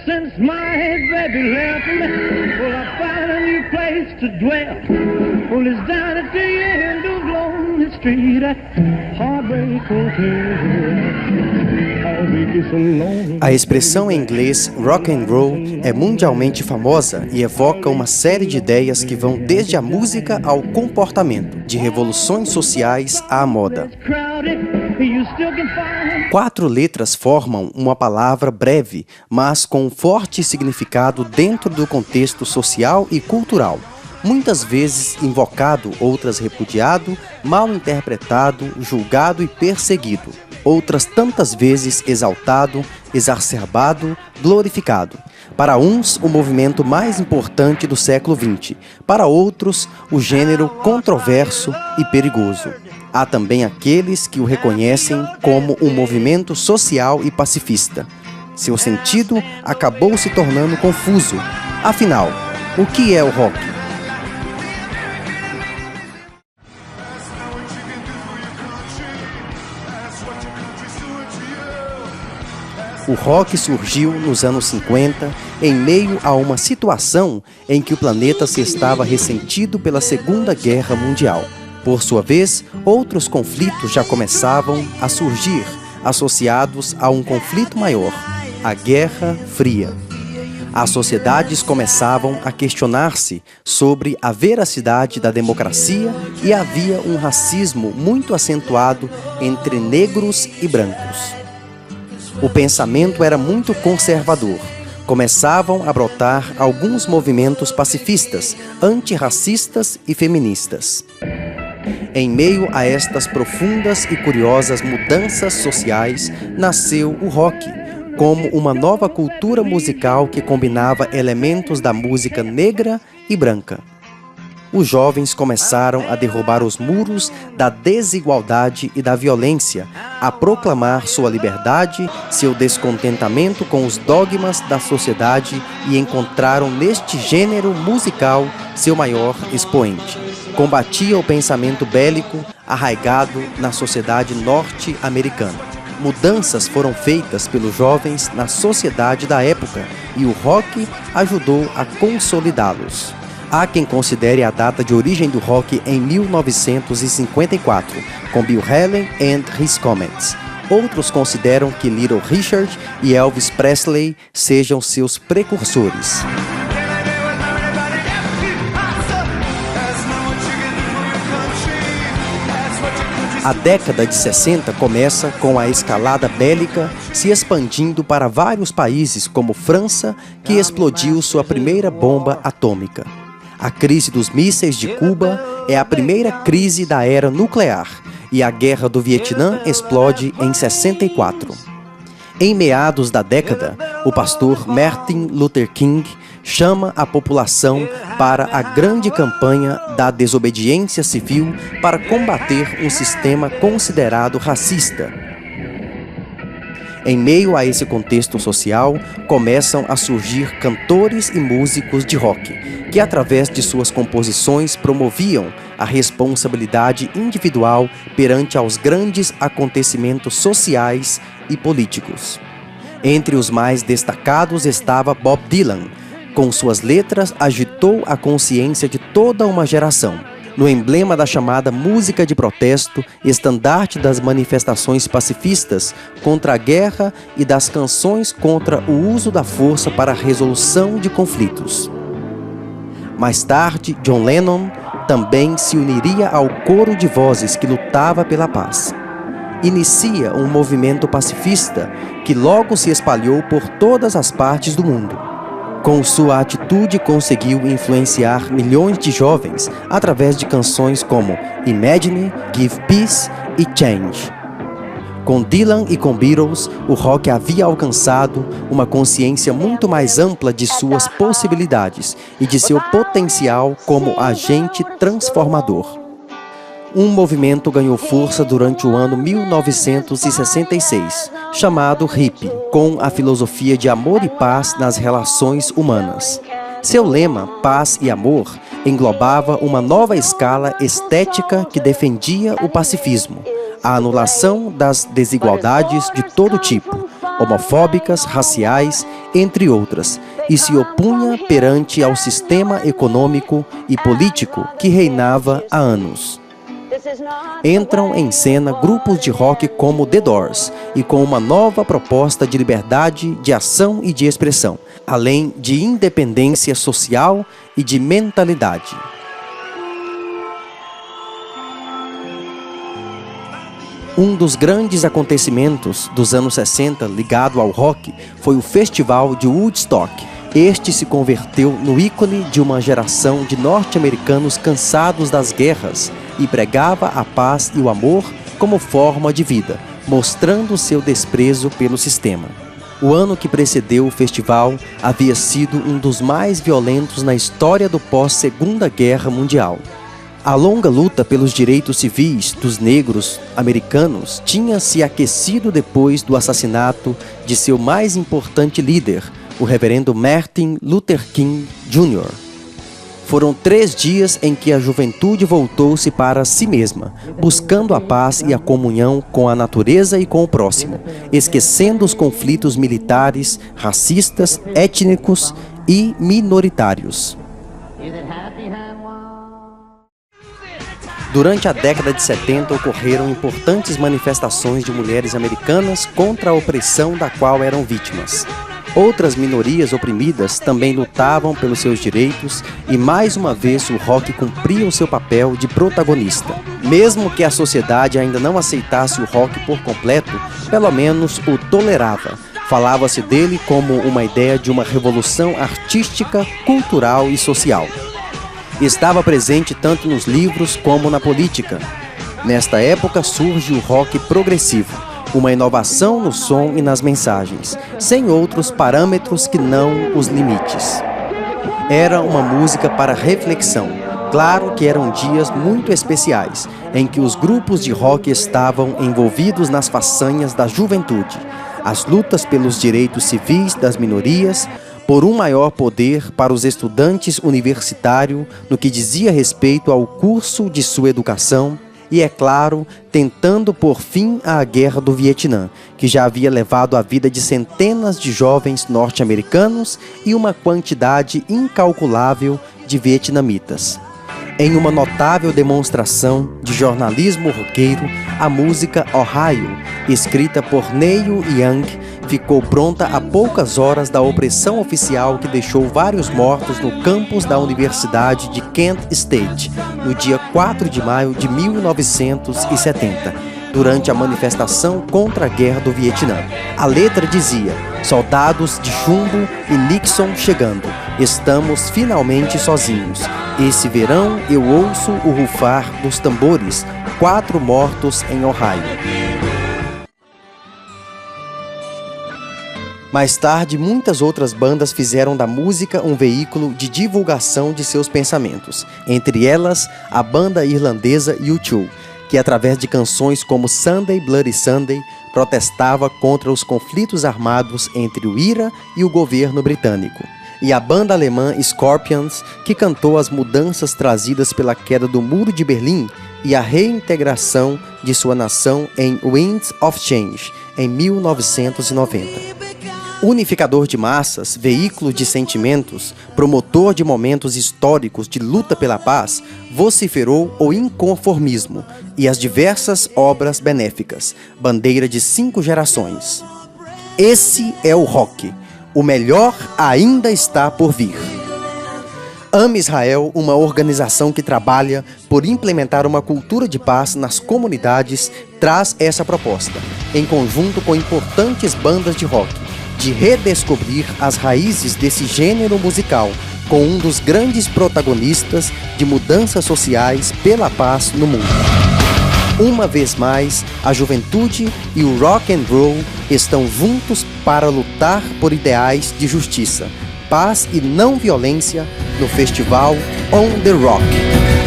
since my baby left me, well, I found a new place to dwell. Well, it's down at the end of Lonely Street at Heartbreak Hotel. A expressão em inglês rock and roll é mundialmente famosa e evoca uma série de ideias que vão desde a música ao comportamento, de revoluções sociais à moda. 4 letras formam uma palavra breve, mas com um forte significado dentro do contexto social e cultural. Muitas vezes invocado, outras repudiado, mal interpretado, julgado e perseguido. Outras tantas vezes exaltado, exacerbado, glorificado. Para uns, o movimento mais importante do século XX. Para outros, o gênero controverso e perigoso. Há também aqueles que o reconhecem como um movimento social e pacifista. Seu sentido acabou se tornando confuso. Afinal, o que é o rock? O rock surgiu nos anos 50, em meio a uma situação em que o planeta se estava ressentido pela Segunda Guerra Mundial. Por sua vez, outros conflitos já começavam a surgir, associados a um conflito maior, a Guerra Fria. As sociedades começavam a questionar-se sobre a veracidade da democracia e havia um racismo muito acentuado entre negros e brancos. O pensamento era muito conservador. Começavam a brotar alguns movimentos pacifistas, antirracistas e feministas. Em meio a estas profundas e curiosas mudanças sociais, nasceu o rock, como uma nova cultura musical que combinava elementos da música negra e branca. Os jovens começaram a derrubar os muros da desigualdade e da violência, a proclamar sua liberdade, seu descontentamento com os dogmas da sociedade e encontraram neste gênero musical seu maior expoente. Combatia o pensamento bélico arraigado na sociedade norte-americana. Mudanças foram feitas pelos jovens na sociedade da época e o rock ajudou a consolidá-los. Há quem considere a data de origem do rock em 1954, com Bill Haley and His Comets. Outros consideram que Little Richard e Elvis Presley sejam seus precursores. A década de 60 começa com a escalada bélica se expandindo para vários países como França, que explodiu sua primeira bomba atômica. A crise dos mísseis de Cuba é a primeira crise da era nuclear e a Guerra do Vietnã explode em 64. Em meados da década, o pastor Martin Luther King chama a população para a grande campanha da desobediência civil para combater um sistema considerado racista. Em meio a esse contexto social, começam a surgir cantores e músicos de rock, que através de suas composições promoviam a responsabilidade individual perante aos grandes acontecimentos sociais e políticos. Entre os mais destacados estava Bob Dylan. Com suas letras, agitou a consciência de toda uma geração. No emblema da chamada música de protesto, estandarte das manifestações pacifistas contra a guerra e das canções contra o uso da força para a resolução de conflitos. Mais tarde, John Lennon também se uniria ao coro de vozes que lutava pela paz. Inicia um movimento pacifista que logo se espalhou por todas as partes do mundo. Com sua atitude, conseguiu influenciar milhões de jovens através de canções como Imagine, Give Peace e Change. Com Dylan e com Beatles, o rock havia alcançado uma consciência muito mais ampla de suas possibilidades e de seu potencial como agente transformador. Um movimento ganhou força durante o ano 1966, chamado hippie, com a filosofia de amor e paz nas relações humanas. Seu lema, paz e amor, englobava uma nova escala estética que defendia o pacifismo, a anulação das desigualdades de todo tipo, homofóbicas, raciais, entre outras, e se opunha perante ao sistema econômico e político que reinava há anos. Entram em cena grupos de rock como The Doors e com uma nova proposta de liberdade de ação e de expressão, além de independência social e de mentalidade. Um dos grandes acontecimentos dos anos 60 ligado ao rock foi o Festival de Woodstock. Este se converteu no ícone de uma geração de norte-americanos cansados das guerras e pregava a paz e o amor como forma de vida, mostrando seu desprezo pelo sistema. O ano que precedeu o festival havia sido um dos mais violentos na história do pós-Segunda Guerra Mundial. A longa luta pelos direitos civis dos negros americanos tinha se aquecido depois do assassinato de seu mais importante líder, o reverendo Martin Luther King Jr. Foram 3 dias em que a juventude voltou-se para si mesma, buscando a paz e a comunhão com a natureza e com o próximo, esquecendo os conflitos militares, racistas, étnicos e minoritários. Durante a década de 70 ocorreram importantes manifestações de mulheres americanas contra a opressão da qual eram vítimas. Outras minorias oprimidas também lutavam pelos seus direitos e mais uma vez o rock cumpria o seu papel de protagonista. Mesmo que a sociedade ainda não aceitasse o rock por completo, pelo menos o tolerava. Falava-se dele como uma ideia de uma revolução artística, cultural e social. Estava presente tanto nos livros como na política. Nesta época surge o rock progressivo, uma inovação no som e nas mensagens, sem outros parâmetros que não os limites. Era uma música para reflexão. Claro que eram dias muito especiais, em que os grupos de rock estavam envolvidos nas façanhas da juventude, as lutas pelos direitos civis das minorias, por um maior poder para os estudantes universitários no que dizia respeito ao curso de sua educação e, é claro, tentando pôr fim à Guerra do Vietnã, que já havia levado a vida de centenas de jovens norte-americanos e uma quantidade incalculável de vietnamitas. Em uma notável demonstração de jornalismo roqueiro, a música Ohio, escrita por Neil Young, ficou pronta a poucas horas da opressão oficial que deixou vários mortos no campus da Universidade de Kent State, no dia 4 de maio de 1970, durante a manifestação contra a Guerra do Vietnã. A letra dizia: "Soldados de chumbo e Nixon chegando, estamos finalmente sozinhos. Esse verão eu ouço o rufar dos tambores, 4 mortos em Ohio." Mais tarde, muitas outras bandas fizeram da música um veículo de divulgação de seus pensamentos, entre elas a banda irlandesa U2, que através de canções como Sunday Bloody Sunday protestava contra os conflitos armados entre o IRA e o governo britânico, e a banda alemã Scorpions, que cantou as mudanças trazidas pela queda do Muro de Berlim e a reintegração de sua nação em Winds of Change, em 1990. Unificador de massas, veículo de sentimentos, promotor de momentos históricos de luta pela paz, vociferou o inconformismo e as diversas obras benéficas, bandeira de 5 gerações. Esse é o rock. O melhor ainda está por vir. Ame Israel, uma organização que trabalha por implementar uma cultura de paz nas comunidades, traz essa proposta, em conjunto com importantes bandas de rock, de redescobrir as raízes desse gênero musical, com um dos grandes protagonistas de mudanças sociais pela paz no mundo. Uma vez mais, a juventude e o rock and roll estão juntos para lutar por ideais de justiça, paz e não violência no festival On The Rock.